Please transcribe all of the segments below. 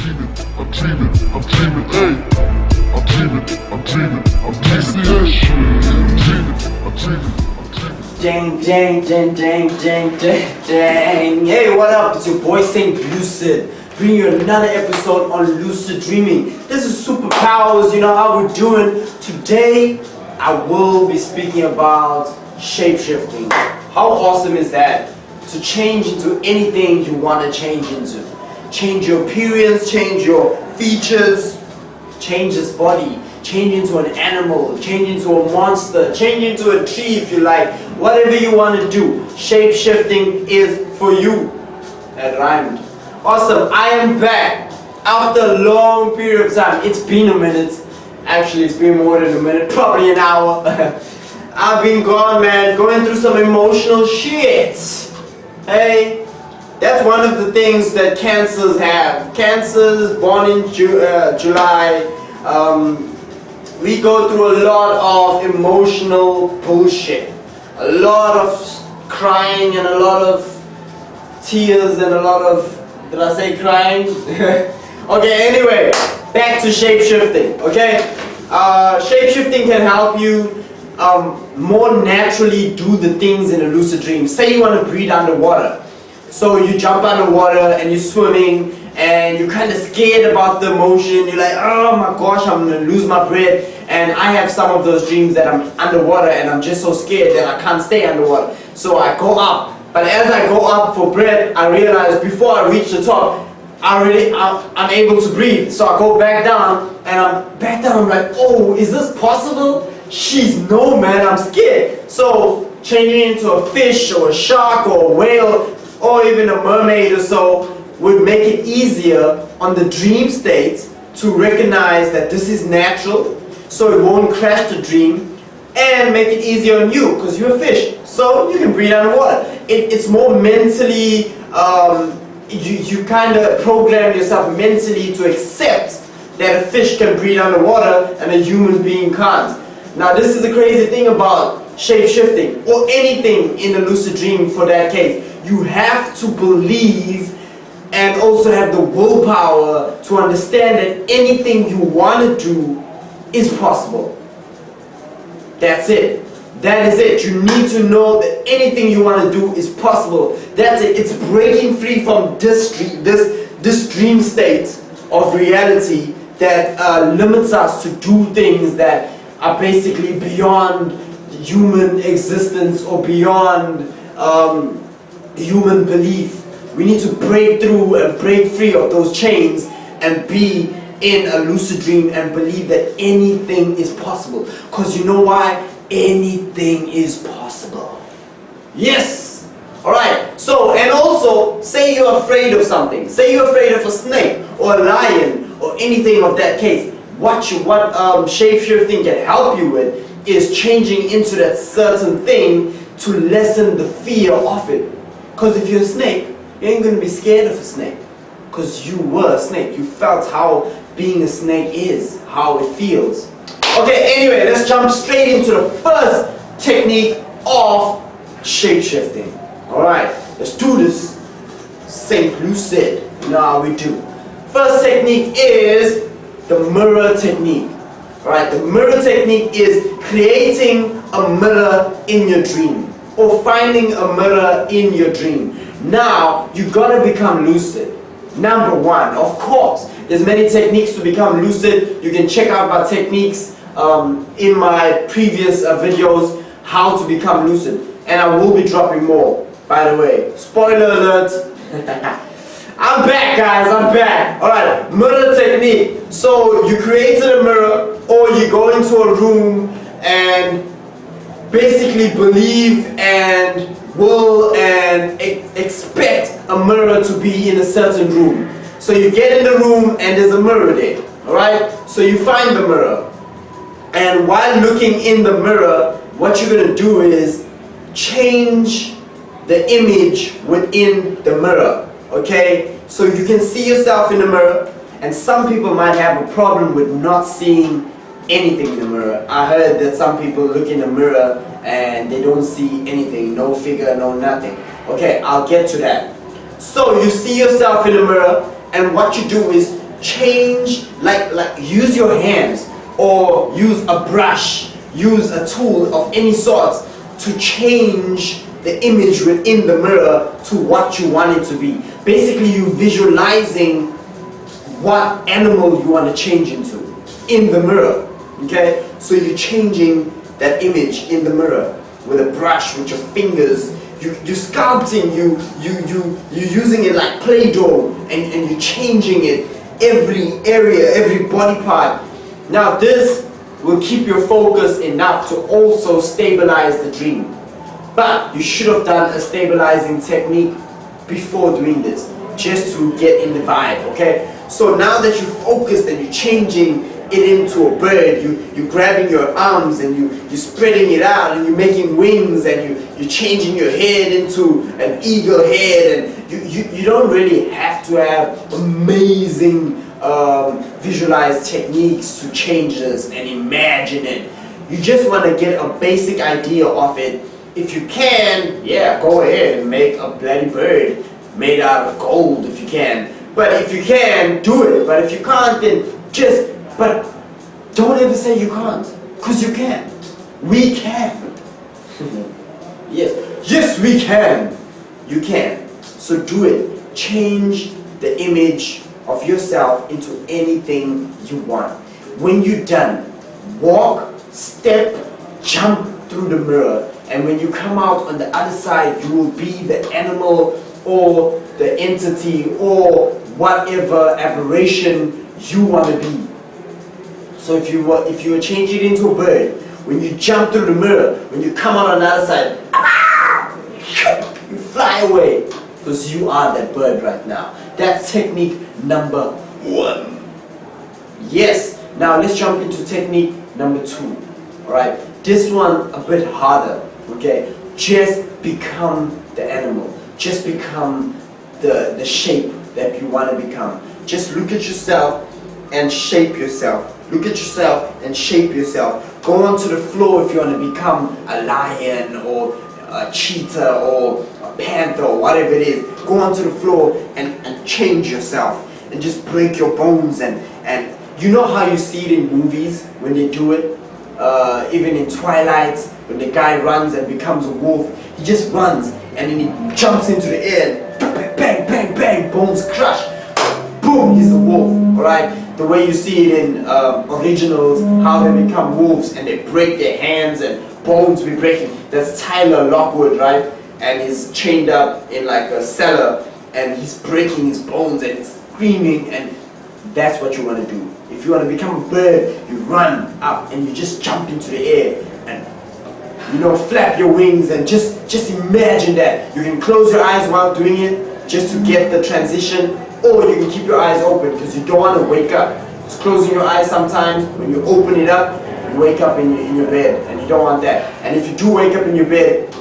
dreaming, I'm dreaming, I'm dreaming, hey. I'm dreaming, I'm dreaming, I'm dreaming, hey. I'm dreaming, I'm dreaming, I'm dreaming. Dang, dang, dang, dang, dang, dang, dang. Hey, what up? It's your boy Saint Lucid, bringing you another episode on lucid dreaming. This is Superpowers, you know how we're doing. Today, I will be speaking about shape-shifting. How awesome is that? To change into anything you want to change into. Change your appearance, change your features, change this body, change into an animal, change into a monster, change into a tree if you like. Whatever you want to do, shape-shifting is for you. That rhymed. Awesome, I am back after a long period of time. It's been a minute. Actually, it's been more than a minute, probably an hour. I've been gone, man, going through some emotional shit. Hey, that's one of the things that cancers have. Cancers born in July. We go through a lot of emotional bullshit. A lot of crying and a lot of tears and a lot of, did I say crying? Okay, anyway, back to shape-shifting, okay? Shape-shifting can help you more naturally do the things in a lucid dream. Say you want to breathe underwater. So you jump underwater and you're swimming and you're kind of scared about the motion. You're like, oh my gosh, I'm going to lose my breath. And I have some of those dreams that I'm underwater and I'm just so scared that I can't stay underwater. So I go up. But as I go up for breath, I realize before I reach the top, I'm able to breathe. So I go back down and I'm like, oh, is this possible? No, man, I'm scared. So changing into a fish or a shark or a whale or even a mermaid or so would make it easier on the dream state to recognize that this is natural, so it won't crash the dream, and make it easier on you because you're a fish, so you can breathe underwater. It's more mentally, you kind of program yourself mentally to accept that a fish can breathe underwater and a human being can't. Now this is the crazy thing about shape-shifting, or anything in a lucid dream for that case. You have to believe and also have the willpower to understand that anything you want to do is possible. That's it. That is it. You need to know that anything you want to do is possible. That's it. It's breaking free from this dream state of reality that limits us to do things that are basically beyond human existence or beyond human belief. We need to break through and break free of those chains and be in a lucid dream and believe that anything is possible. Because you know why? Anything is possible. Yes! Alright, so, and also, say you're afraid of something. Say you're afraid of a snake or a lion or anything of that case. What shape-shifting can help you with is changing into that certain thing to lessen the fear of it. Because if you're a snake, you ain't going to be scared of a snake. Because you were a snake. You felt how being a snake is, how it feels. Okay, anyway, let's jump straight into the first technique of shape-shifting. Alright, let's do this. Saint Lucid. You know how we do. First technique is the mirror technique. Alright, the mirror technique is creating a mirror in your dream, or finding a mirror in your dream. Now, you gotta become lucid. Number one, of course, there's many techniques to become lucid. You can check out my techniques in my previous videos, how to become lucid. And I will be dropping more, by the way. Spoiler alert. I'm back, guys, I'm back. Alright, mirror technique. So you created a mirror, or you go into a room and basically believe and will and expect a mirror to be in a certain room. So you get in the room and there's a mirror there. Alright? So you find the mirror. And while looking in the mirror, what you're going to do is change the image within the mirror. Okay? So you can see yourself in the mirror, and some people might have a problem with not seeing anything in the mirror. I heard that some people look in the mirror and they don't see anything, no figure, no nothing. Okay, I'll get to that. So you see yourself in the mirror, and what you do is change, like use your hands or use a brush, use a tool of any sort to change the image within the mirror to what you want it to be. Basically, you visualizing what animal you want to change into in the mirror. Okay, so you're changing that image in the mirror with a brush, with your fingers. You're sculpting, you're using it like Play-Doh, and you're changing it every area, every body part. Now this will keep your focus enough to also stabilize the dream. But you should have done a stabilizing technique before doing this, just to get in the vibe, okay? So now that you're focused and you're changing it into a bird, you're grabbing your arms and you're spreading it out and you're making wings and you're changing your head into an eagle head, and you don't really have to have amazing visualized techniques to change this and imagine it. You just want to get a basic idea of it. If you can, yeah, go ahead and make a bloody bird made out of gold if you can. But if you can, do it. But if you can't, then but don't ever say you can't, because you can. We can. Yes, we can. You can. So do it. Change the image of yourself into anything you want. When you're done, walk, step, jump through the mirror, and when you come out on the other side, you will be the animal or the entity or whatever aberration you want to be. So if you were change it into a bird, when you jump through the mirror, when you come out on the other side, you fly away, because you are that bird right now. That's technique number 1. Yes, now let's jump into technique number 2. Alright, this one a bit harder. Okay, just become the animal. Just become the shape that you want to become. Just look at yourself and shape yourself. Look at yourself and shape yourself. Go onto the floor if you want to become a lion or a cheetah or a panther or whatever it is. Go onto the floor and change yourself and just break your bones, and you know how you see it in movies when they do it, even in Twilight, when the guy runs and becomes a wolf. He just runs and then he jumps into the air, bang, bang, bang, bones crush, boom, he's a wolf. Alright, the way you see it in originals, how they become wolves and they break their hands and bones be breaking. That's Tyler Lockwood, right? And he's chained up in like a cellar and he's breaking his bones and he's screaming, and that's what you want to do. If you want to become a bird, you run up and you just jump into the air and flap your wings, and just imagine that. You can close your eyes while doing it just to get the transition, or you can keep your eyes open because you don't want to wake up. Just closing your eyes sometimes, when you open it up, you wake up in your bed, and you don't want that. And if you do wake up in your bed,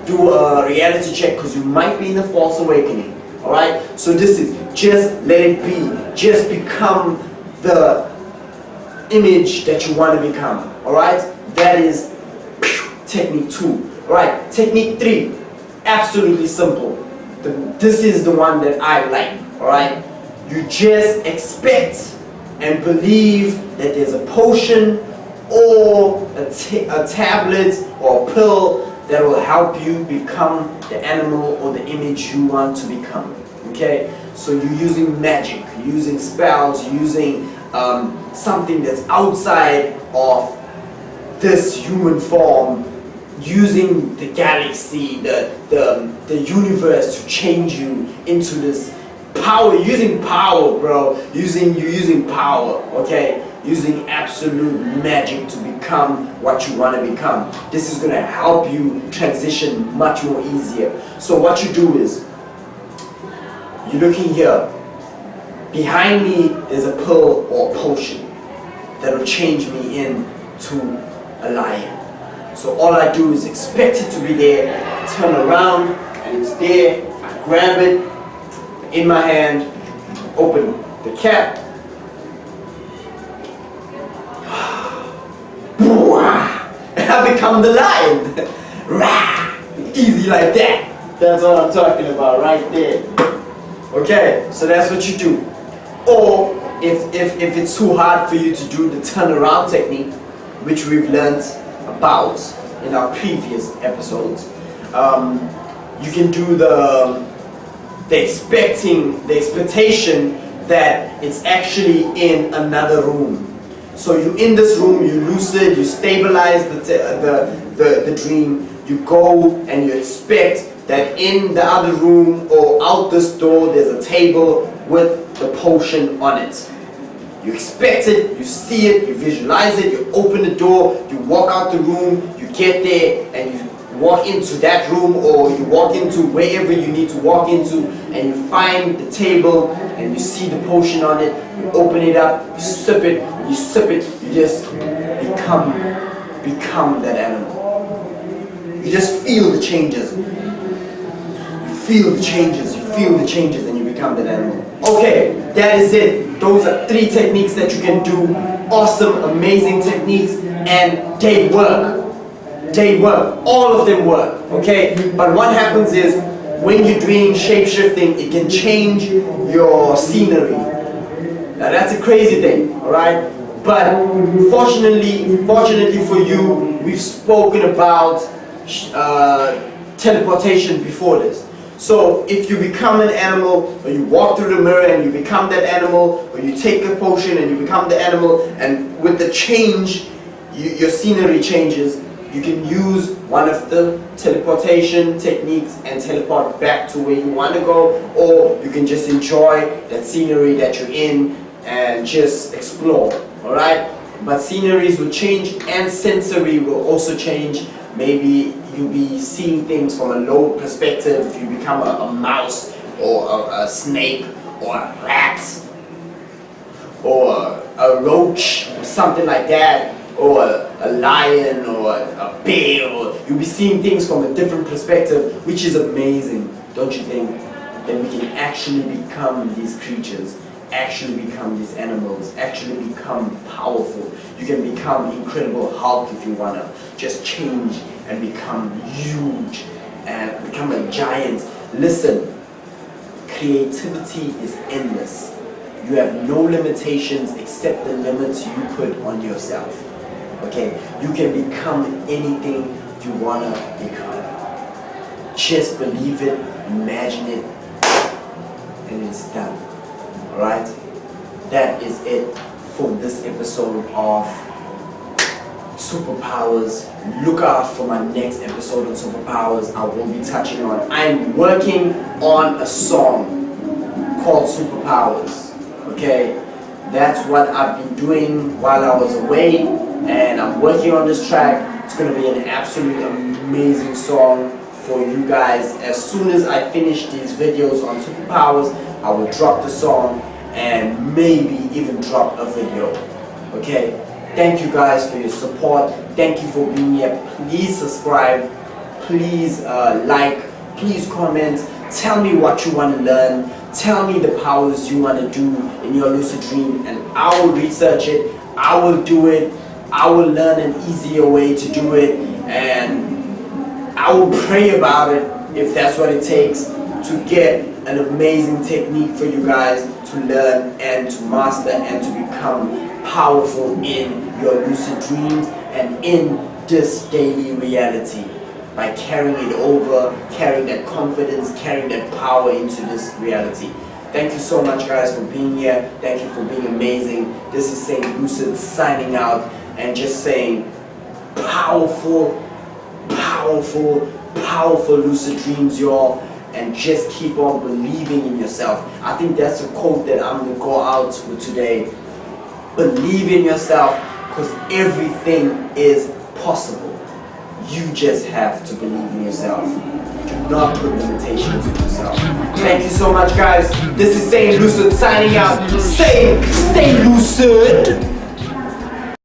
do a reality check, because you might be in a false awakening. Alright? So this is just let it be. Just become the image that you want to become. Alright? That is technique 2. Alright, technique 3. Absolutely simple. This is the one that I like. Alright? You just expect and believe that there's a potion or a tablet or a pill that will help you become the animal or the image you want to become. Okay? So you're using magic, you're using spells, you're using something that's outside of this human form, using the galaxy, the universe to change you into this power. Using power, bro. You're using power, okay? Using absolute magic to become what you want to become. This is going to help you transition much more easier. So what you do is, you're looking here. Behind me is a pill or a potion that will change me into a lion. So all I do is expect it to be there, turn around, and it's there. I grab it in my hand, open the cap, and I become the lion. Easy like that. That's what I'm talking about right there. Okay, so that's what you do. Or if it's too hard for you to do the turnaround technique, which we've learned about in our previous episodes, you can do the expectation that it's actually in another room. So you're in this room, you lucid, you stabilize the dream, you go and you expect that in the other room or out this door there's a table with the potion on it. You expect it, you see it, you visualize it, you open the door, you walk out the room, you get there and you walk into that room, or you walk into wherever you need to walk into, and you find the table and you see the potion on it, you open it up, you sip it, you just become that animal. You just feel the changes. You feel the changes, and you become that animal. Okay, that is it. Those are 3 techniques that you can do. Awesome, amazing techniques, and they work. They work. All of them work. Okay? But what happens is, when you're doing shape-shifting, it can change your scenery. Now that's a crazy thing, alright? But fortunately for you, we've spoken about teleportation before this. So if you become an animal, or you walk through the mirror and you become that animal, or you take a potion and you become the animal, and with the change, your scenery changes, you can use one of the teleportation techniques and teleport back to where you want to go, or you can just enjoy that scenery that you're in and just explore, alright? But sceneries will change and sensory will also change. Maybe you'll be seeing things from a low perspective. You become a mouse or a snake or a rat or a roach or something like that, or a lion or a bear, or you'll be seeing things from a different perspective, which is amazing, don't you think? That we can actually become these creatures, actually become these animals, actually become powerful. You can become Incredible Hulk if you wanna just change and become huge and become a giant. Listen, creativity is endless. You have no limitations except the limits you put on yourself. Okay, you can become anything you wanna become. Just believe it, imagine it, and it's done. Alright? That is it for this episode of Superpowers. Look out for my next episode on Superpowers. I will be touching on, I'm working on a song called Superpowers. Okay? That's what I've been doing while I was away, and I'm working on this track. It's going to be an absolutely amazing song for you guys. As soon as I finish these videos on Superpowers, I will drop the song and maybe even drop a video. Okay? Thank you guys for your support. Thank you for being here. Please subscribe. Please like. Please comment. Tell me what you want to learn. Tell me the powers you want to do in your lucid dream, and I will research it. I will do it. I will learn an easier way to do it, and I will pray about it if that's what it takes to get an amazing technique for you guys to learn and to master and to become powerful in your lucid dreams and in this daily reality, by carrying it over, carrying that confidence, carrying that power into this reality. Thank you so much guys for being here. Thank you for being amazing. This is Saint Lucid signing out and just saying powerful, powerful, powerful lucid dreams, y'all. And just keep on believing in yourself. I think that's a quote that I'm going to go out with today. Believe in yourself, because everything is possible. You just have to believe in yourself. Do not put limitations on yourself. Thank you so much guys. This is Saint Lucid signing out. Stay lucid.